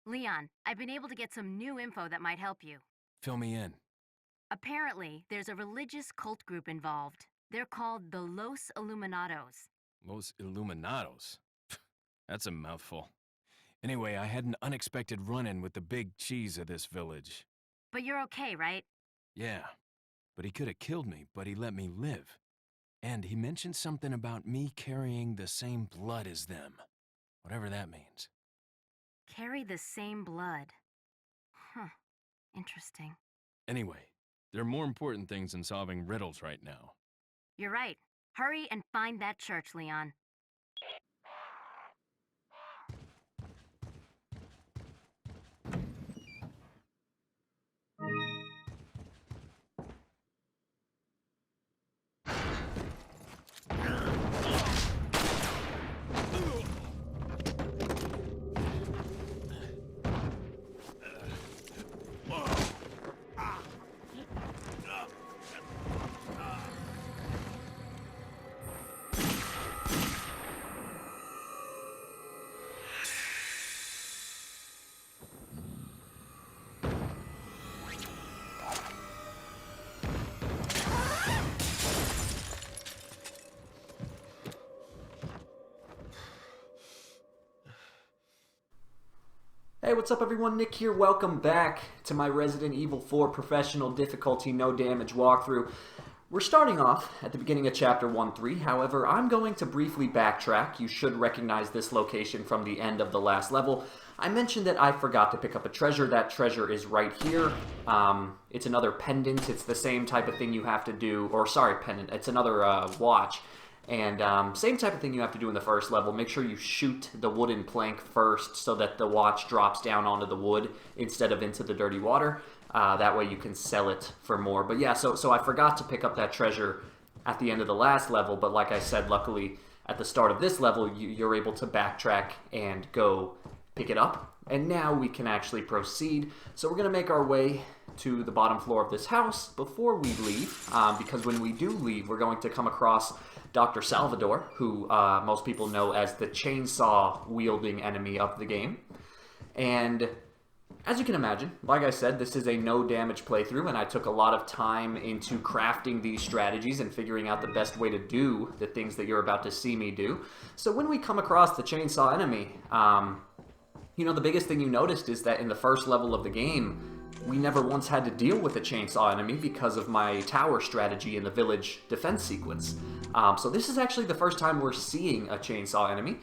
Leon, I've been able to get some new info that might help you. Fill me in. Apparently, there's a religious cult group involved. They're called the Los Illuminados. Los Illuminados. That's a mouthful. Anyway, I had an unexpected run-in with the big cheese of this village. But you're okay, right? Yeah, but he could have killed me, but he let me live. And he mentioned something about me carrying the same blood as them. Whatever that means. Carry the same blood. Huh. Interesting. Anyway, there are more important things than solving riddles right now. You're right. Hurry and find that church, Leon. Hey, what's up everyone? Nick here. Welcome back to my Resident Evil 4 Professional Difficulty No Damage walkthrough. We're starting off at the beginning of Chapter 1-3. However, I'm going to briefly backtrack. You should recognize this location from the end of the last level. I mentioned that I forgot to pick up a treasure. That treasure is right here. It's another pendant. It's the same type of thing you have to do, or sorry, pendant. It's another watch. And same type of thing you have to do in the first level. Make sure you shoot the wooden plank first so that the watch drops down onto the wood instead of into the dirty water. That way you can sell it for more. But yeah, so I forgot to pick up that treasure at the end of the last level. But like I said, luckily at the start of this level, you're able to backtrack and go pick it up. And now we can actually proceed. So we're going to make our way to the bottom floor of this house before we leave. Because when we do leave, we're going to come across Dr. Salvador, who most people know as the chainsaw-wielding enemy of the game. And as you can imagine, like I said, this is a no-damage playthrough, and I took a lot of time into crafting these strategies and figuring out the best way to do the things that you're about to see me do. So when we come across the chainsaw enemy, you know, the biggest thing you noticed is that in the first level of the game, we never once had to deal with a chainsaw enemy because of my tower strategy in the village defense sequence. So this is actually the first time we're seeing a chainsaw enemy,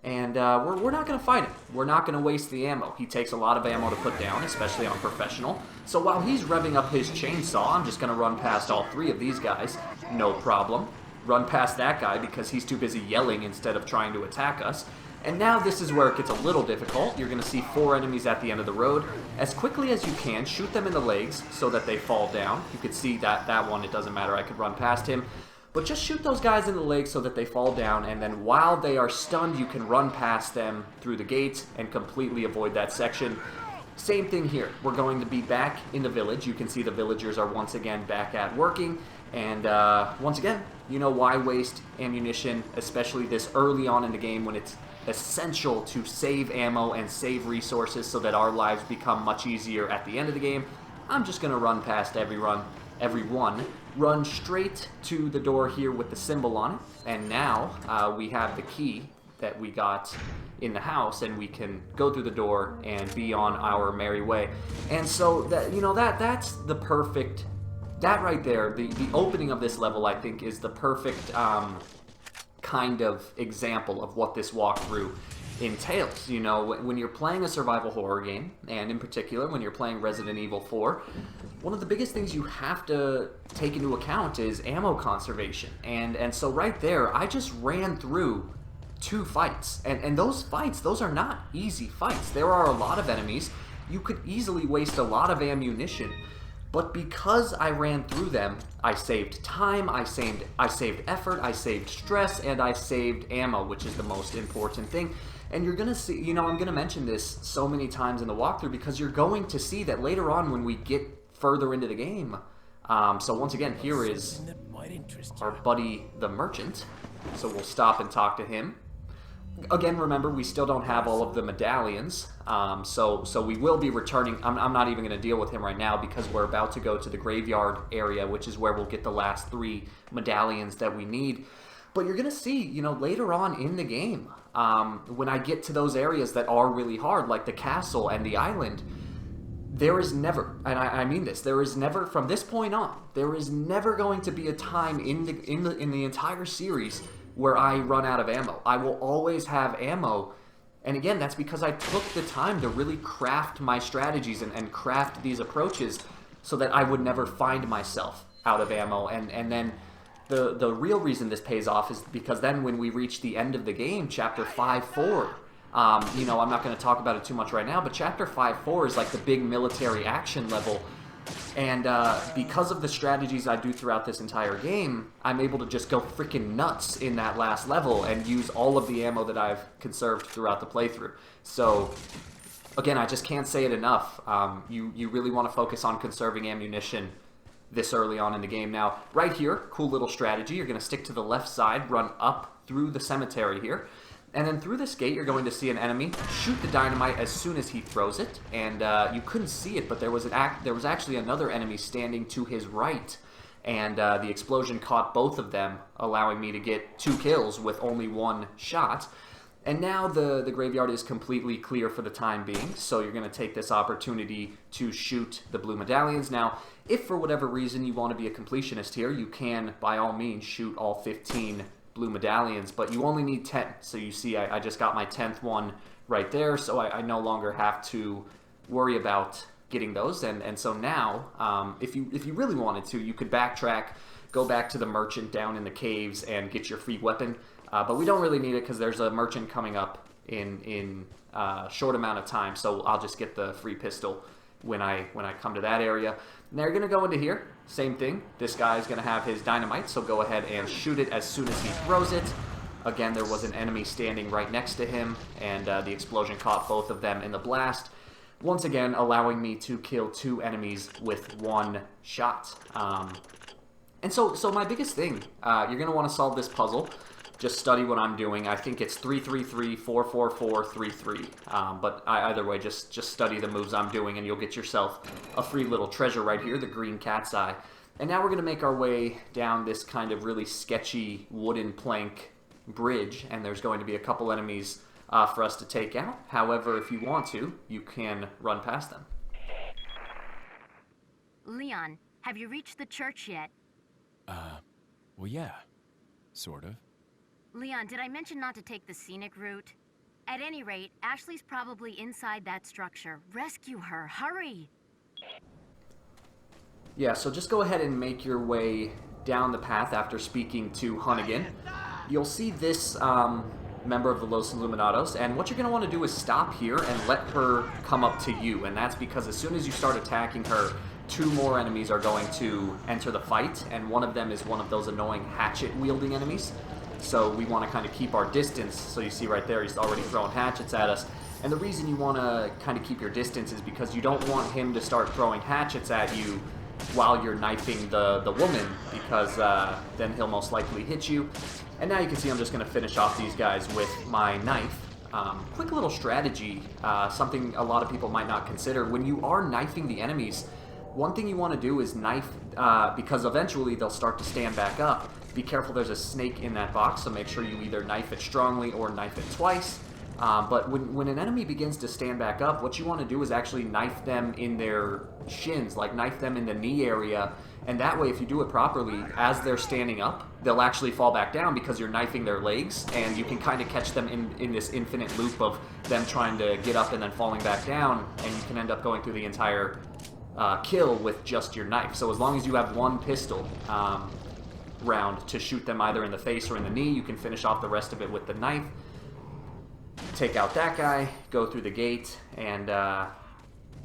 and we're not going to fight him. We're not going to waste the ammo. He takes a lot of ammo to put down, especially on professional. So while he's revving up his chainsaw, I'm just going to run past all three of these guys. No problem. Run past that guy because he's too busy yelling instead of trying to attack us. And now this is where it gets a little difficult. You're going to see 4 enemies at the end of the road. As quickly as you can, shoot them in the legs so that they fall down. You could see that one, it doesn't matter, I could run past him. But just shoot those guys in the legs so that they fall down, and then while they are stunned, you can run past them through the gate and completely avoid that section. Same thing here. We're going to be back in the village. You can see the villagers are once again back at working. And once again, you know why waste ammunition, especially this early on in the game when it's essential to save ammo and save resources so that our lives become much easier at the end of the game. I'm just going to run past everyone, run straight to the door here with the symbol on it, and now we have the key that we got in the house, and we can go through the door and be on our merry way. And so that, you know, that's the perfect, that right there, the opening of this level, I think, is the perfect kind of example of what this walkthrough entails. You know, when you're playing a survival horror game, and in particular when you're playing Resident Evil 4, one of the biggest things you have to take into account is ammo conservation. And so right there, I just ran through 2 fights. And those fights, those are not easy fights. There are a lot of enemies. You could easily waste a lot of ammunition. But because I ran through them, I saved time, I saved effort, I saved stress, and I saved ammo, which is the most important thing. And you're going to see, you know, I'm going to mention this so many times in the walkthrough because you're going to see that later on when we get further into the game. So once again, here is our buddy the merchant. So we'll stop and talk to him. Again, remember, we still don't have all of the medallions, so we will be returning. I'm not even going to deal with him right now because we're about to go to the graveyard area, which is where we'll get the last 3 medallions that we need. But you're going to see, you know, later on in the game, when I get to those areas that are really hard, like the castle and the island, there is never, and I mean this, there is never, from this point on, there is never going to be a time in the entire series where I run out of ammo. I will always have ammo, and again, that's because I took the time to really craft my strategies and craft these approaches so that I would never find myself out of ammo, and then the real reason this pays off is because then when we reach the end of the game, Chapter 5-4, you know, I'm not going to talk about it too much right now, but Chapter 5-4 is like the big military action level. And because of the strategies I do throughout this entire game, I'm able to just go freaking nuts in that last level and use all of the ammo that I've conserved throughout the playthrough. So, again, I just can't say it enough. You really want to focus on conserving ammunition this early on in the game. Now, right here, cool little strategy. You're going to stick to the left side, run up through the cemetery here. And then through this gate, you're going to see an enemy. Shoot the dynamite as soon as he throws it. And you couldn't see it, but there was actually another enemy standing to his right. And the explosion caught both of them, allowing me to get 2 kills with only 1 shot. And now the graveyard is completely clear for the time being. So you're going to take this opportunity to shoot the blue medallions. Now, if for whatever reason you want to be a completionist here, you can, by all means, shoot all 15 blue medallions, but you only need 10. So you see I just got my 10th one right there, so I no longer have to worry about getting those. And so now, if you really wanted to, you could backtrack, go back to the merchant down in the caves and get your free weapon. But we don't really need it because there's a merchant coming up in a short amount of time, so I'll just get the free pistol when I come to that area. And they're going to go into here. Same thing. This guy is going to have his dynamite, so go ahead and shoot it as soon as he throws it. Again, there was an enemy standing right next to him, and the explosion caught both of them in the blast. Once again, allowing me to kill 2 enemies with 1 shot. And so my biggest thing, you're going to want to solve this puzzle. Just study what I'm doing. I think it's 3-3-3, 4-4-4, 3-3. But either way, just study the moves I'm doing, and you'll get yourself a free little treasure right here, the green cat's eye. And now we're going to make our way down this kind of really sketchy wooden plank bridge, and there's going to be a couple enemies for us to take out. However, if you want to, you can run past them. Leon, have you reached the church yet? Well, yeah. Sort of. Leon, did I mention not to take the scenic route? At any rate, Ashley's probably inside that structure. Rescue her, hurry! Yeah, so just go ahead and make your way down the path after speaking to Hunnigan. You'll see this member of the Los Illuminados, and what you're going to want to do is stop here and let her come up to you, and that's because as soon as you start attacking her, 2 more enemies are going to enter the fight, and one of them is one of those annoying hatchet-wielding enemies. So we want to kind of keep our distance. So you see right there, he's already throwing hatchets at us. And the reason you want to kind of keep your distance is because you don't want him to start throwing hatchets at you while you're knifing the woman, because then he'll most likely hit you. And now you can see I'm just going to finish off these guys with my knife. Quick little strategy, something a lot of people might not consider. When you are knifing the enemies, one thing you want to do is knife, because eventually they'll start to stand back up. Be careful, there's a snake in that box, so make sure you either knife it strongly or knife it twice. But when an enemy begins to stand back up, what you want to do is actually knife them in their shins, like knife them in the knee area. And that way, if you do it properly, as they're standing up, they'll actually fall back down because you're knifing their legs, and you can kind of catch them in this infinite loop of them trying to get up and then falling back down, and you can end up going through the entire kill with just your knife. So as long as you have 1 pistol round to shoot them either in the face or in the knee, you can finish off the rest of it with the knife. Take out that guy, go through the gate, and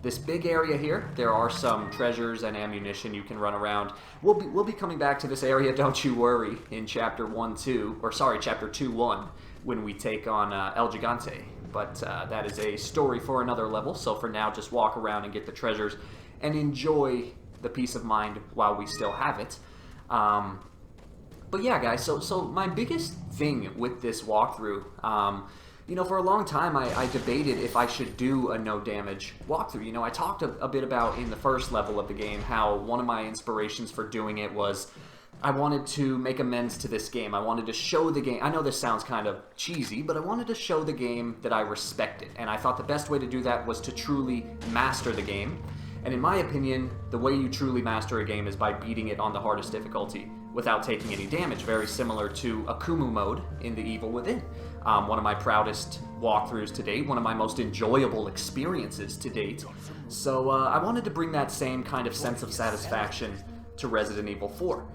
this big area here, there are some treasures and ammunition you can run around. We'll be coming back to this area, don't you worry, in Chapter 2-1, when we take on El Gigante. But that is a story for another level, so for now, just walk around and get the treasures and enjoy the peace of mind while we still have it. But yeah, guys, so my biggest thing with this walkthrough, you know, for a long time I debated if I should do a no damage walkthrough. You know, I talked a bit about in the first level of the game how one of my inspirations for doing it was I wanted to make amends to this game. I wanted to show the game. I know this sounds kind of cheesy, but I wanted to show the game that I respected. And I thought the best way to do that was to truly master the game. And in my opinion, the way you truly master a game is by beating it on the hardest difficulty without taking any damage, very similar to Akumu mode in The Evil Within. One of my proudest walkthroughs to date, one of my most enjoyable experiences to date. So I wanted to bring that same kind of sense of satisfaction to Resident Evil 4.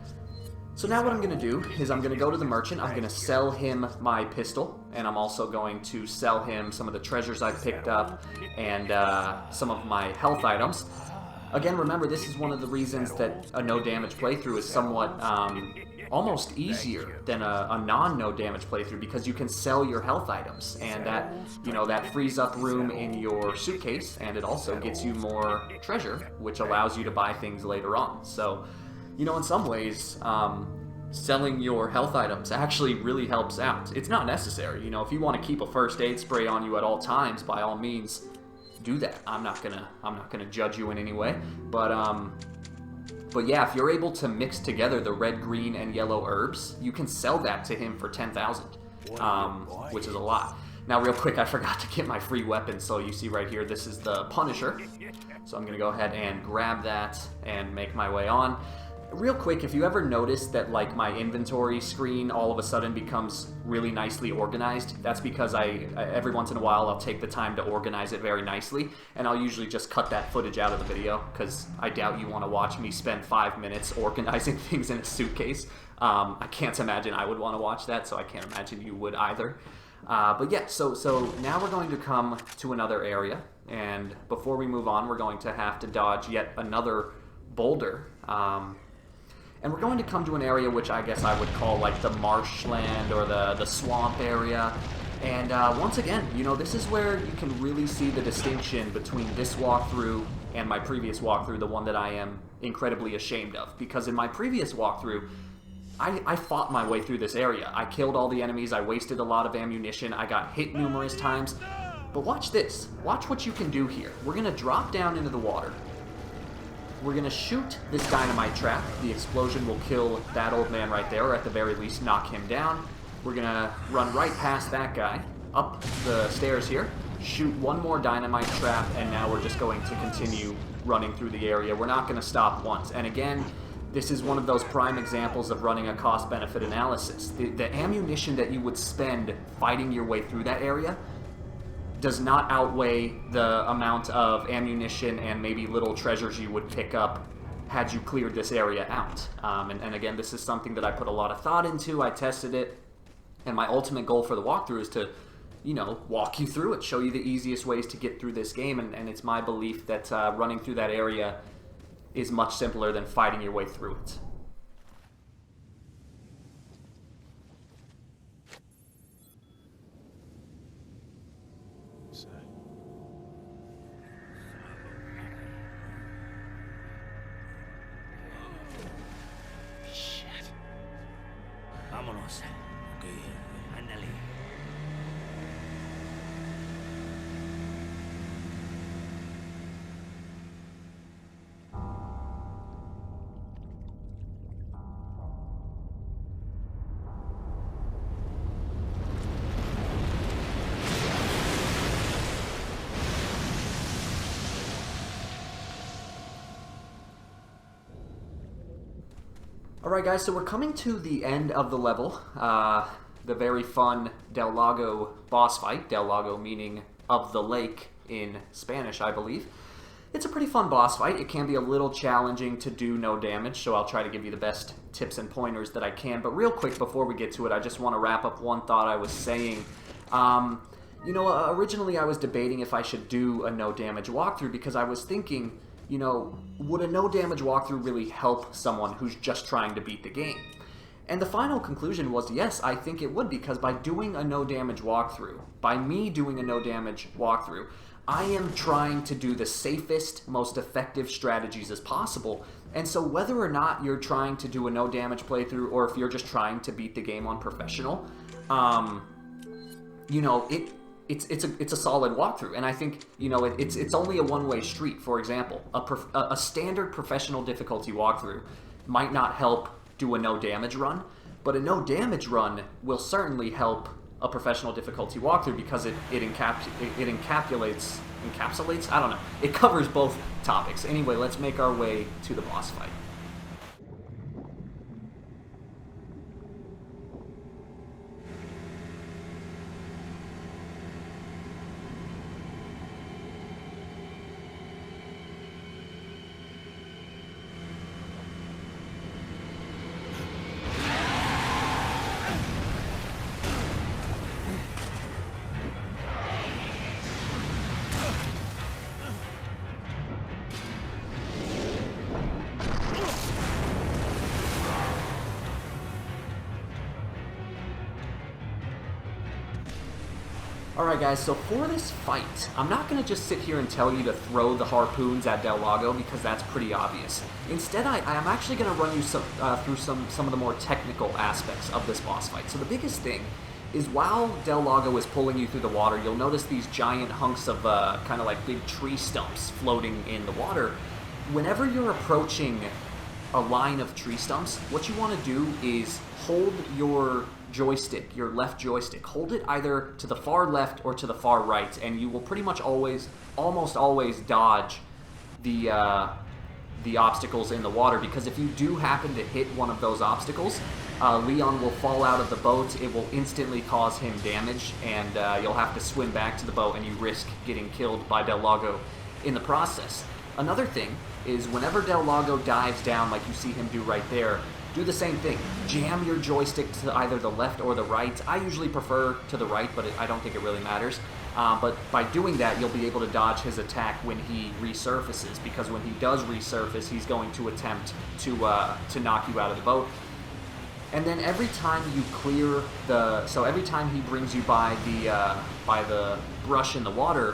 So now what I'm going to do is I'm going to go to the merchant, I'm going to sell him my pistol, and I'm also going to sell him some of the treasures I've picked up and some of my health items. Again, remember, this is one of the reasons that a no-damage playthrough is somewhat almost easier than a non-no damage playthrough, because you can sell your health items, and that, you know, that frees up room in your suitcase, and it also gets you more treasure, which allows you to buy things later on. So, you know, in some ways, selling your health items actually really helps out. It's not necessary, you know, if you want to keep a first aid spray on you at all times, by all means, do that. I'm not gonna judge you in any way, but yeah, if you're able to mix together the red, green, and yellow herbs, you can sell that to him for 10,000, which is a lot. Now, real quick, I forgot to get my free weapon, so you see right here, this is the Punisher. So I'm gonna go ahead and grab that and make my way on. Real quick, if you ever notice that like my inventory screen all of a sudden becomes really nicely organized, that's because I every once in a while I'll take the time to organize it very nicely, and I'll usually just cut that footage out of the video because I doubt you want to watch me spend 5 minutes organizing things in a suitcase. I can't imagine I would want to watch that, so I can't imagine you would either. But yeah, so now we're going to come to another area, and before we move on, we're going to have to dodge yet another boulder. And we're going to come to an area which I guess I would call like the marshland or the swamp area. And once again, you know, this is where you can really see the distinction between this walkthrough and my previous walkthrough, the one that I am incredibly ashamed of. Because in my previous walkthrough, I fought my way through this area. I killed all the enemies, I wasted a lot of ammunition, I got hit numerous times. But watch this. Watch what you can do here. We're going to drop down into the water. We're going to shoot this dynamite trap. The explosion will kill that old man right there, or at the very least knock him down. We're going to run right past that guy, up the stairs here, shoot one more dynamite trap, and now we're just going to continue running through the area. We're not going to stop once. And again, this is one of those prime examples of running a cost-benefit analysis. The ammunition that you would spend fighting your way through that area does not outweigh the amount of ammunition and maybe little treasures you would pick up had you cleared this area out. And again, this is something that I put a lot of thought into. I tested it, and my ultimate goal for the walkthrough is to, you know, walk you through it, show you the easiest ways to get through this game, and it's my belief that running through that area is much simpler than fighting your way through it. Vámonos. Ok, ándale. Alright guys, so we're coming to the end of the level, the very fun Del Lago boss fight, Del Lago meaning of the lake in Spanish, I believe. It's a pretty fun boss fight. It can be a little challenging to do no damage, so I'll try to give you the best tips and pointers that I can. But real quick before we get to it, I just want to wrap up one thought I was saying. You know, originally I was debating if I should do a no damage walkthrough because I was thinking, you know, would a no damage walkthrough really help someone who's just trying to beat the game? And the final conclusion was yes, I think it would, because by doing a no damage walkthrough, by me doing a no damage walkthrough, I am trying to do the safest, most effective strategies as possible. And so whether or not you're trying to do a no damage playthrough or if you're just trying to beat the game on professional, you know, it's a solid walkthrough. And I think, you know, it's only a one-way street. For example, a standard professional difficulty walkthrough might not help do a no damage run, but a no damage run will certainly help a professional difficulty walkthrough because it encapsulates, I don't know, it covers both topics. Anyway, let's make our way to the boss fight. Alright guys, so for this fight, I'm not going to just sit here and tell you to throw the harpoons at Del Lago because that's pretty obvious. Instead, I'm actually going to run you through some of the more technical aspects of this boss fight. So the biggest thing is while Del Lago is pulling you through the water, you'll notice these giant hunks of kind of like big tree stumps floating in the water. Whenever you're approaching a line of tree stumps, what you want to do is hold your joystick, your left joystick, hold it either to the far left or to the far right, and you will pretty much almost always dodge the obstacles in the water, because if you do happen to hit one of those obstacles, Leon will fall out of the boat, it will instantly cause him damage, and you'll have to swim back to the boat and you risk getting killed by Del Lago in the process. Another thing is whenever Del Lago dives down like you see him do right there, do the same thing. Jam your joystick to either the left or the right. I usually prefer to the right, but I don't think it really matters. But by doing that, you'll be able to dodge his attack when he resurfaces, because when he does resurface, he's going to attempt to knock you out of the boat. And then every time you clear every time he brings you by the brush in the water,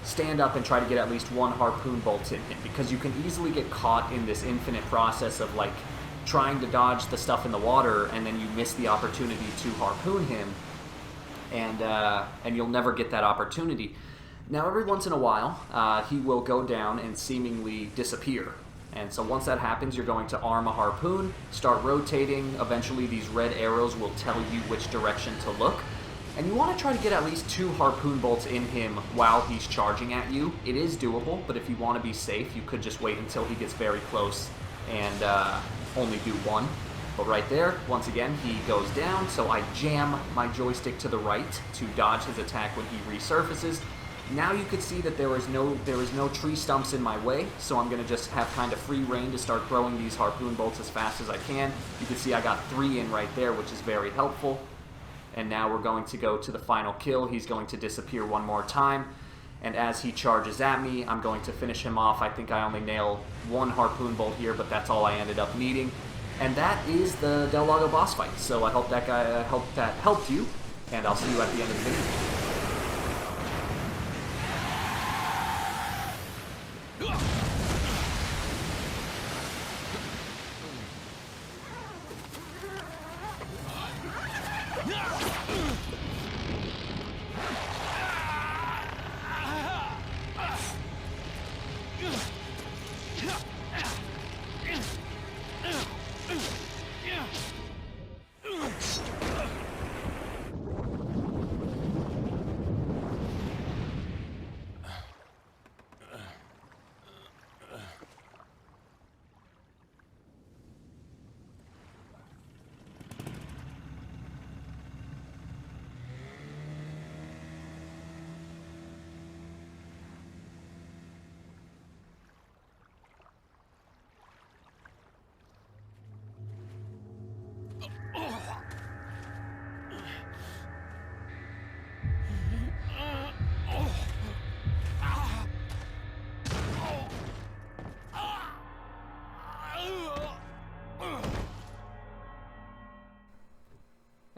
stand up and try to get at least one harpoon bolt in him, because you can easily get caught in this infinite process of like trying to dodge the stuff in the water, and then you miss the opportunity to harpoon him, and you'll never get that opportunity. Now, every once in a while, he will go down and seemingly disappear. And so once that happens, you're going to arm a harpoon, start rotating. Eventually, these red arrows will tell you which direction to look. And you want to try to get at least 2 harpoon bolts in him while he's charging at you. It is doable, but if you want to be safe, you could just wait until he gets very close and only do 1. But right there, once again, he goes down, so I jam my joystick to the right to dodge his attack when he resurfaces. Now you can see that there is no tree stumps in my way, so I'm going to just have kind of free reign to start throwing these harpoon bolts as fast as I can. You can see I got 3 in right there, which is very helpful. And now we're going to go to the final kill. He's going to disappear one more time. And as he charges at me, I'm going to finish him off. I think I only nailed 1 harpoon bolt here, but that's all I ended up needing. And that is the Del Lago boss fight. So I hope that helped you, and I'll see you at the end of the video.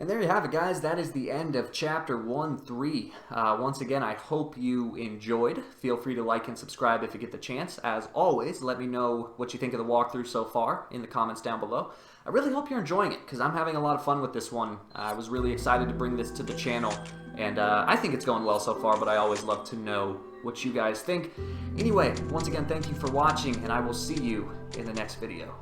And there you have it, guys. That is the end of Chapter 1-3. Once again, I hope you enjoyed. Feel free to like and subscribe if you get the chance. As always, let me know what you think of the walkthrough so far in the comments down below. I really hope you're enjoying it, because I'm having a lot of fun with this one. I was really excited to bring this to the channel, and I think it's going well so far, but I always love to know what you guys think. Anyway, once again, thank you for watching, and I will see you in the next video.